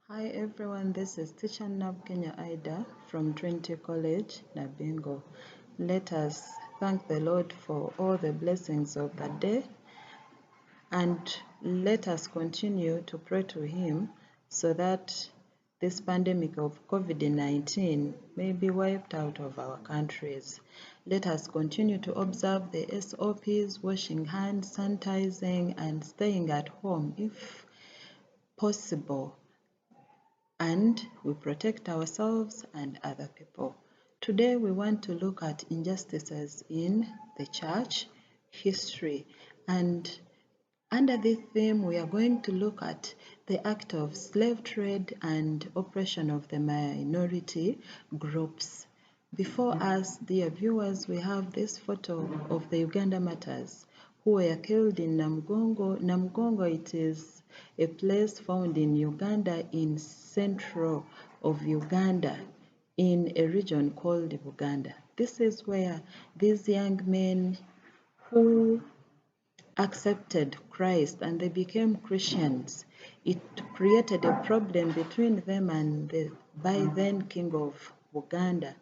Hi everyone, this is teacher Nabukenya Aidah from Trinity College, Nabingo. Let us thank the Lord for all the blessings of the day and let us continue to pray to Him so that this pandemic of COVID-19 may be wiped out of our countries. Let us continue to observe the SOPs, washing hands, sanitizing, and staying at home if possible, and we protect ourselves and other people. Today we want to look at injustices in the church history, and under this theme we are going to look at the act of slave trade and oppression of the minority groups. Before us, dear viewers, we have this photo of the Uganda martyrs who were killed in Namugongo. Namugongo, it is a place found in Uganda, in central of Uganda, in a region called Buganda. This is where these young men who accepted Christ and they became Christians, it created a problem between them and the by then king of Buganda,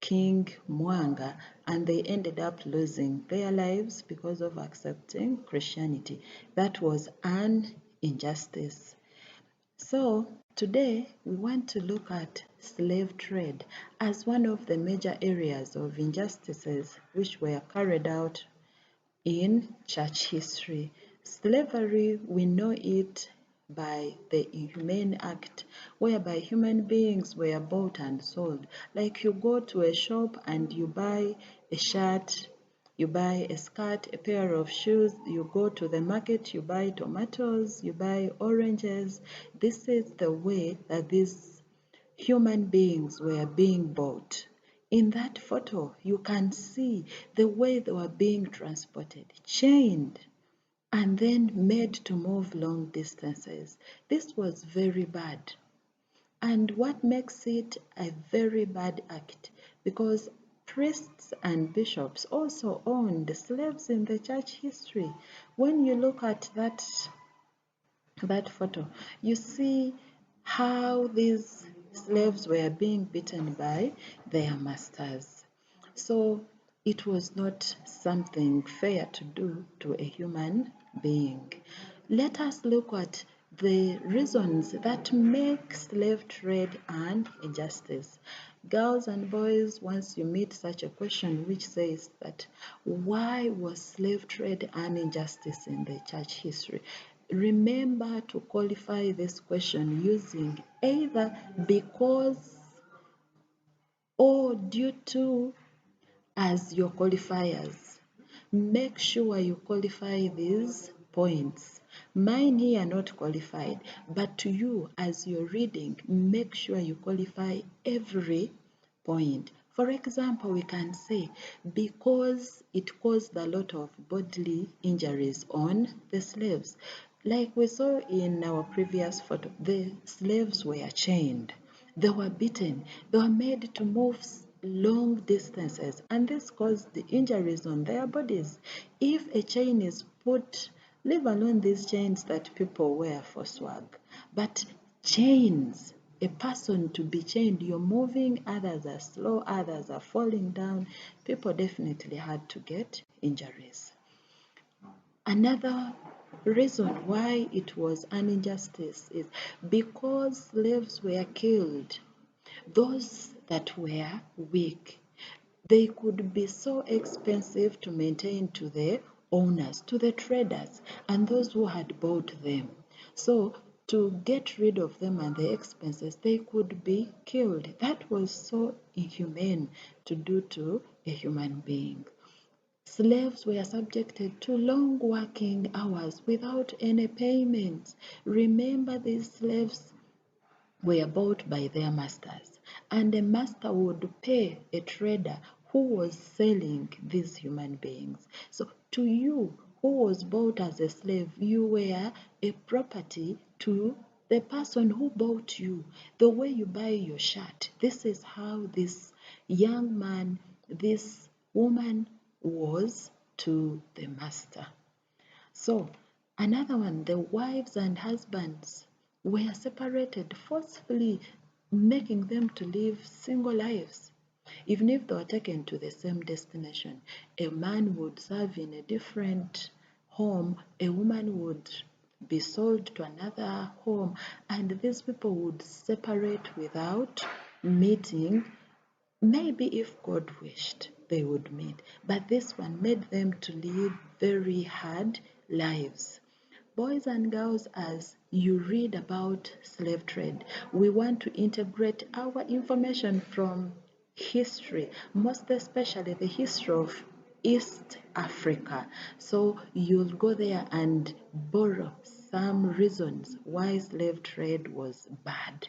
King Mwanga, and they ended up losing their lives because of accepting Christianity. That was an injustice. So today we want to look at slave trade as one of the major areas of injustices which were carried out in church history. Slavery, we know it by the Inhumane Act, whereby human beings were bought and sold. Like you go to a shop and you buy a shirt, you buy a skirt, a pair of shoes, you go to the market, you buy tomatoes, you buy oranges. This is the way that these human beings were being bought. In that photo, you can see the way they were being transported, chained, and then made to move long distances. This was very bad. And what makes it a very bad act? Because priests and bishops also owned slaves in the church history. When you look at that photo, you see how these slaves were being beaten by their masters. So it was not something fair to do to a human being. Let us look at the reasons that make slave trade an injustice. Girls and boys, once you meet such a question which says that why was slave trade an injustice in the church history? Remember to qualify this question using either because or due to as your qualifiers. Make sure you qualify these points. Mine here are not qualified, but to you as you're reading, make sure you qualify every point. For example, we can say because it caused a lot of bodily injuries on the slaves. Like we saw in our previous photo, the slaves were chained, they were beaten, they were made to move long distances, and this caused the injuries on their bodies. If a chain is put, leave alone these chains that people wear for swag, but chains, a person to be chained, you're moving, others are slow, others are falling down, people definitely had to get injuries. Another reason why it was an injustice is because slaves were killed. Those that were weak, they could be so expensive to maintain to the owners, to the traders, and those who had bought them. So to get rid of them and the expenses, they could be killed. That was so inhumane to do to a human being. Slaves were subjected to long working hours without any payments. Remember, these slaves were bought by their masters, and the master would pay a trader who was selling these human beings. So to you who was bought as a slave, you were a property to the person who bought you. The way you buy your shirt, this is how this young man, this woman was to the master. So another one, the wives and husbands were separated forcefully, making them to live single lives. Even if they were taken to the same destination, a man would serve in a different home, a woman would be sold to another home, and these people would separate without meeting. Maybe if God wished, they would meet, but this one made them to live very hard lives. Boys and girls, as you read about slave trade, we want to integrate our information from history, most especially the history of East Africa. So you'll go there and borrow some reasons why slave trade was bad,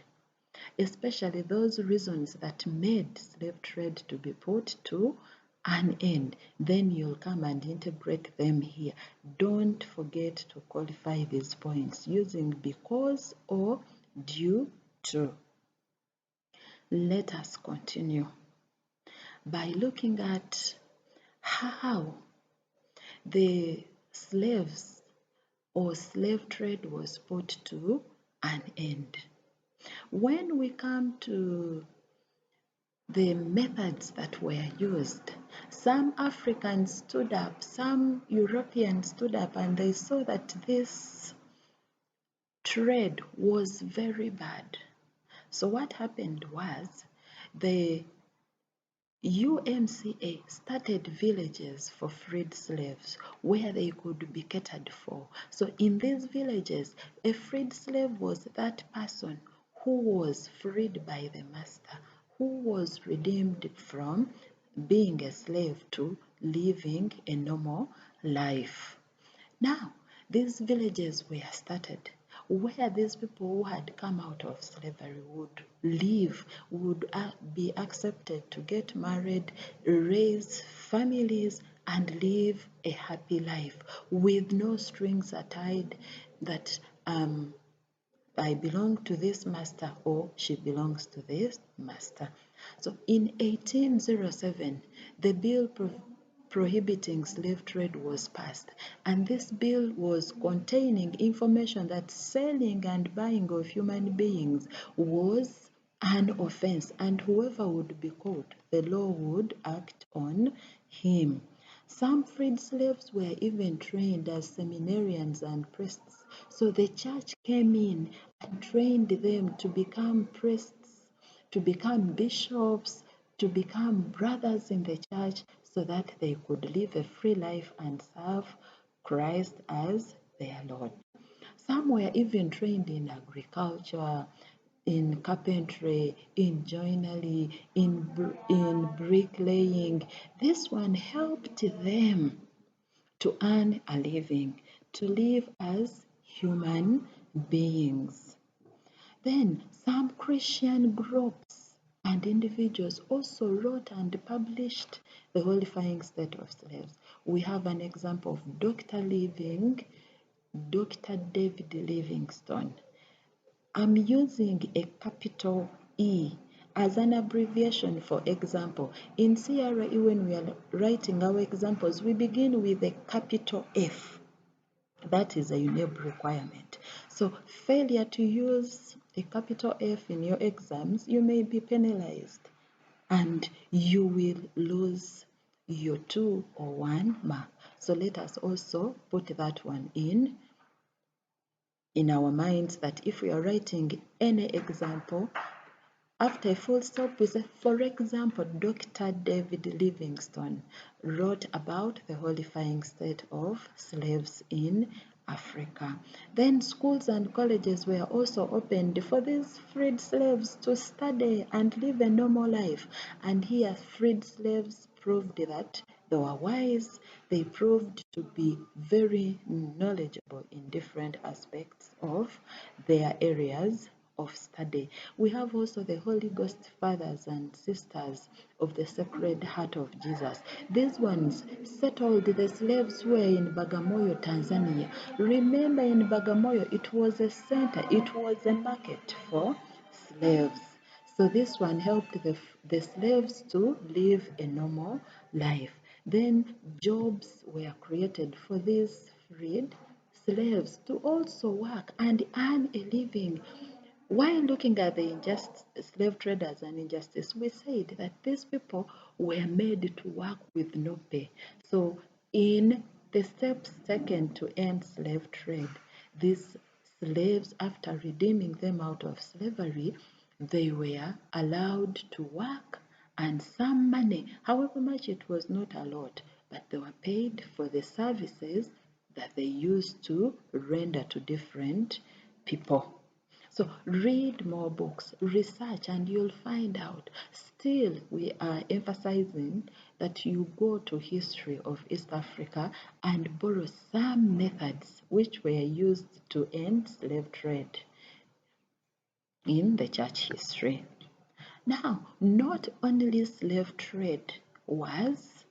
especially those reasons that made slave trade to be put to an end. Then you'll come and integrate them here. Don't forget to qualify these points using because or due to. Let us continue by looking at how the slaves or slave trade was put to an end. When we come to the methods that were used, some Africans stood up, some Europeans stood up, and they saw that this trade was very bad. So what happened was the UMCA started villages for freed slaves where they could be catered for. So in these villages, a freed slave was that person who was freed by the master, who was redeemed from being a slave to living a normal life. Now, these villages were started where these people who had come out of slavery would live, would be accepted to get married, raise families, and live a happy life with no strings attached that I belong to this master or she belongs to this master. So in 1807, the bill prohibiting slave trade was passed, and this bill was containing information that selling and buying of human beings was an offense, and whoever would be caught, the law would act on him. Some freed slaves were even trained as seminarians and priests. So the church came in and trained them to become priests, to become bishops, to become brothers in the church so that they could live a free life and serve Christ as their Lord. Some were even trained in agriculture, in carpentry, in joinery, in bricklaying. This one helped them to earn a living, to live as human beings. Then some Christian groups and individuals also wrote and published the horrifying state of slaves. We have an example of Dr. David Livingstone. I'm using a capital E as an abbreviation for example. In CRE, when we are writing our examples, we begin with a capital F. That is a UNEB requirement. So failure to use a capital F in your exams, you may be penalized and you will lose your 2 or 1 mark. So let us also put that one in our minds, that if we are writing any example, after a full stop, we say, for example, Dr. David Livingstone wrote about the horrifying state of slaves in Africa. Then schools and colleges were also opened for these freed slaves to study and live a normal life. And here, freed slaves proved that they were wise. They proved to be very knowledgeable in different aspects of their areas of study. We have also the Holy Ghost fathers and sisters of the Sacred Heart of Jesus. These ones settled the slaves who were in Bagamoyo, Tanzania. Remember, in Bagamoyo, it was a center, it was a market for slaves. So this one helped the slaves to live a normal life. Then jobs were created for these freed slaves to also work and earn a living. While looking at the slave traders and injustice, we said that these people were made to work with no pay. So, in the steps taken to end slave trade, these slaves, after redeeming them out of slavery, they were allowed to work and some money. However much, it was not a lot, but they were paid for the services that they used to render to different people. So read more books, research, and you'll find out. Still, we are emphasizing that you go to history of East Africa and borrow some methods which were used to end slave trade in the church history. Now, not only slave trade was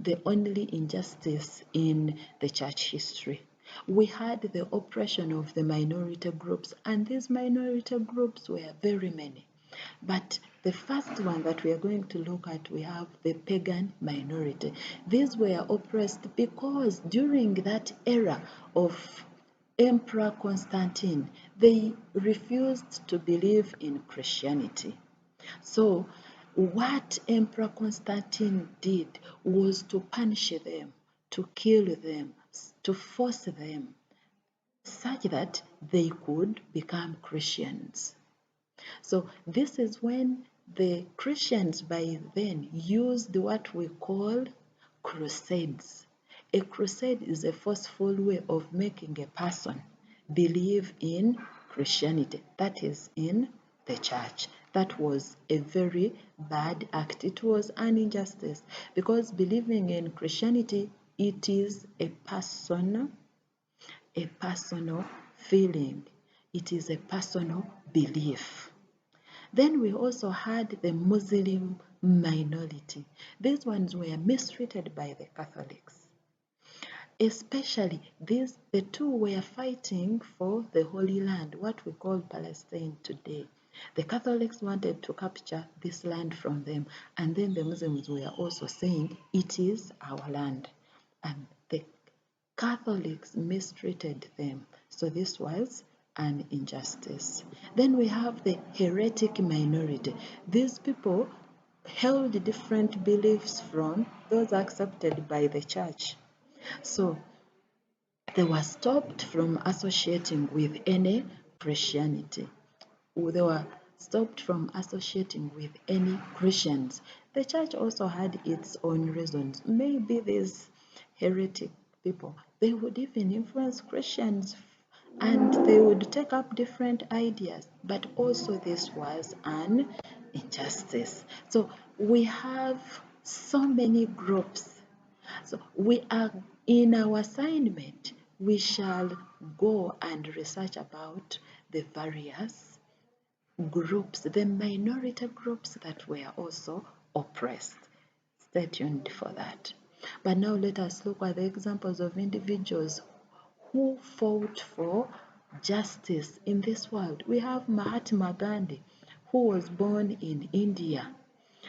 the only injustice in the church history. We had the oppression of the minority groups, and these minority groups were very many. But the first one that we are going to look at, we have the pagan minority. These were oppressed because during that era of Emperor Constantine, they refused to believe in Christianity. So what Emperor Constantine did was to punish them, to kill them, to force them, such that they could become Christians. So this is when the Christians by then used what we call crusades. A crusade is a forceful way of making a person believe in Christianity, that is in the church. That was a very bad act. It was an injustice because believing in Christianity, it is a personal feeling. It is a personal belief. Then we also had the Muslim minority. These ones were mistreated by the Catholics. Especially the two were fighting for the Holy Land, what we call Palestine today. The Catholics wanted to capture this land from them, and then the Muslims were also saying it is our land. And the Catholics mistreated them. So this was an injustice. Then we have the heretic minority. These people held different beliefs from those accepted by the church. So they were stopped from associating with any Christianity. They were stopped from associating with any Christians. The church also had its own reasons. Maybe these heretic people, they would even influence Christians and they would take up different ideas. But also this was an injustice. So we have so many groups. So we are in our assignment, we shall go and research about the various groups, the minority groups that were also oppressed. Stay tuned for that. But now let us look at the examples of individuals who fought for justice in this world. We have Mahatma Gandhi, who was born in India.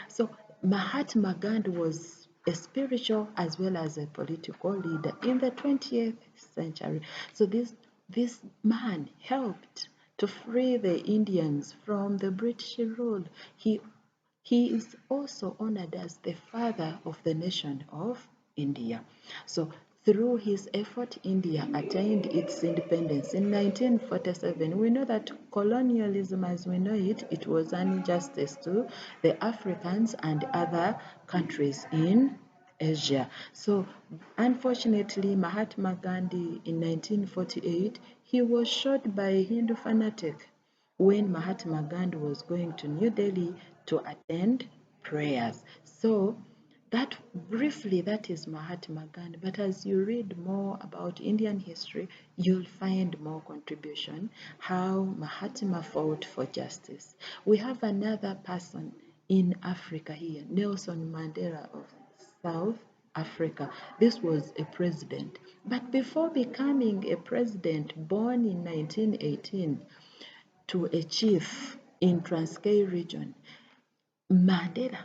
So Mahatma Gandhi was a spiritual as well as a political leader in the 20th century. So this man helped to free the Indians from the British rule. He is also honored as the father of the nation of India. So through his effort, India attained its independence in 1947. We know that colonialism as we know it, it was an injustice to the Africans and other countries in Asia. So unfortunately, Mahatma Gandhi in 1948, he was shot by a Hindu fanatic when Mahatma Gandhi was going to New Delhi to attend prayers. So that briefly, that is Mahatma Gandhi. But as you read more about Indian history, you'll find more contribution, how Mahatma fought for justice. We have another person in Africa here, Nelson Mandela of South Africa. This was a president. But before becoming a president, born in 1918, to a chief in Transkei region, Mandela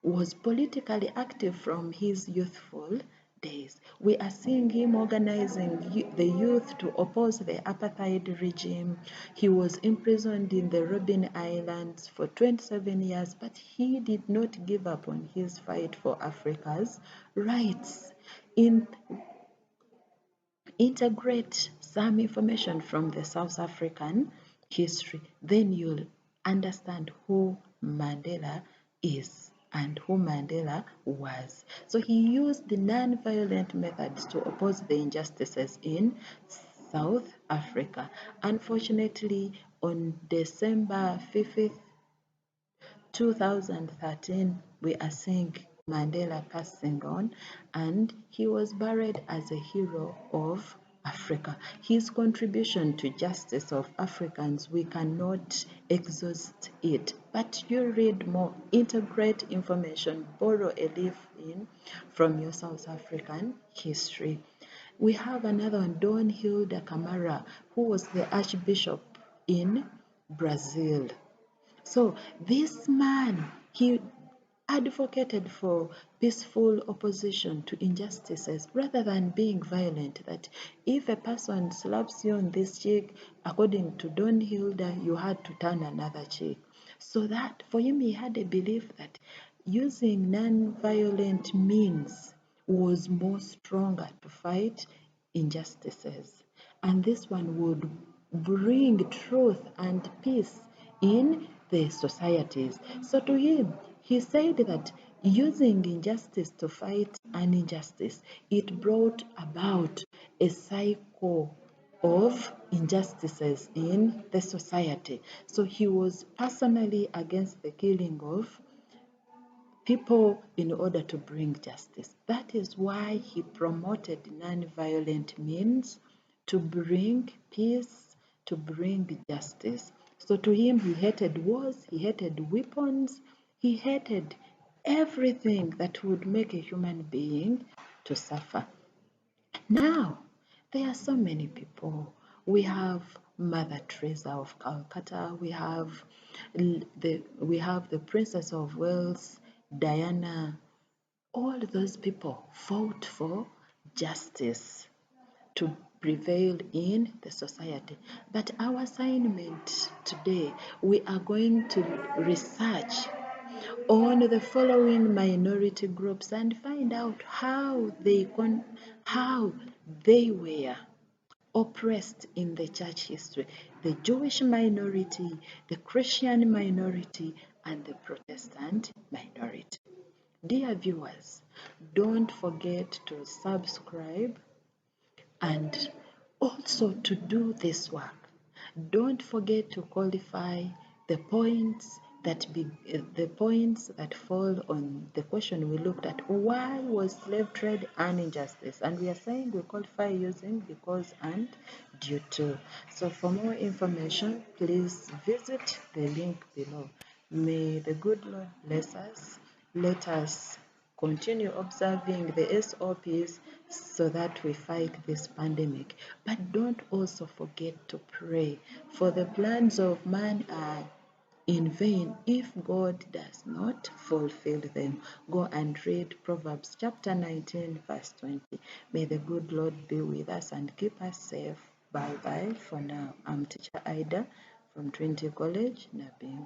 was politically active from his youthful days. We are seeing him organizing the youth to oppose the apartheid regime. He was imprisoned in the Robben Islands for 27 years, but he did not give up on his fight for Africa's rights. Integrate some information from the South African history, then you'll understand who Mandela is and who Mandela was. So he used the non-violent methods to oppose the injustices in South Africa. Unfortunately, on December 5th, 2013, we are seeing Mandela passing on, and he was buried as a hero of Africa. His contribution to justice of Africans, we cannot exhaust it, but you read more, integrate information, borrow a leaf in from your South African history. We have another one, Don Hilda Camara, who was the Archbishop in Brazil. So this man, he advocated for peaceful opposition to injustices rather than being violent. That if a person slaps you on this cheek, according to Don Hilda, you had to turn another cheek. So that for him, he had a belief that using non-violent means was more stronger to fight injustices. And this one would bring truth and peace in the societies. So to him, he said that using injustice to fight an injustice, it brought about a cycle of injustices in the society. So he was personally against the killing of people in order to bring justice. That is why he promoted non-violent means to bring peace, to bring justice. So to him, he hated wars, he hated weapons, he hated everything that would make a human being to suffer. Now, there are so many people. We have Mother Teresa of Calcutta. We have the Princess of Wales, Diana. All those people fought for justice to prevail in the society. But our assignment today, we are going to research on the following minority groups and find out how they were oppressed in the church history: the Jewish minority, the Christian minority, and the Protestant minority. Dear viewers, don't forget to subscribe and also to do this work. Don't forget to qualify the points that fall on the question we looked at. Why was slave trade an injustice? And we are saying we qualify using because and due to. So for more information, please visit the link below. May the good Lord bless us. Let us continue observing the SOPs so that we fight this pandemic. But don't also forget to pray, for the plans of man are in vain if God does not fulfill them. Go and read Proverbs chapter 19, verse 20. May the good Lord be with us and keep us safe. Bye bye for now. I'm teacher Aidah from Trinity College, Nabukenya.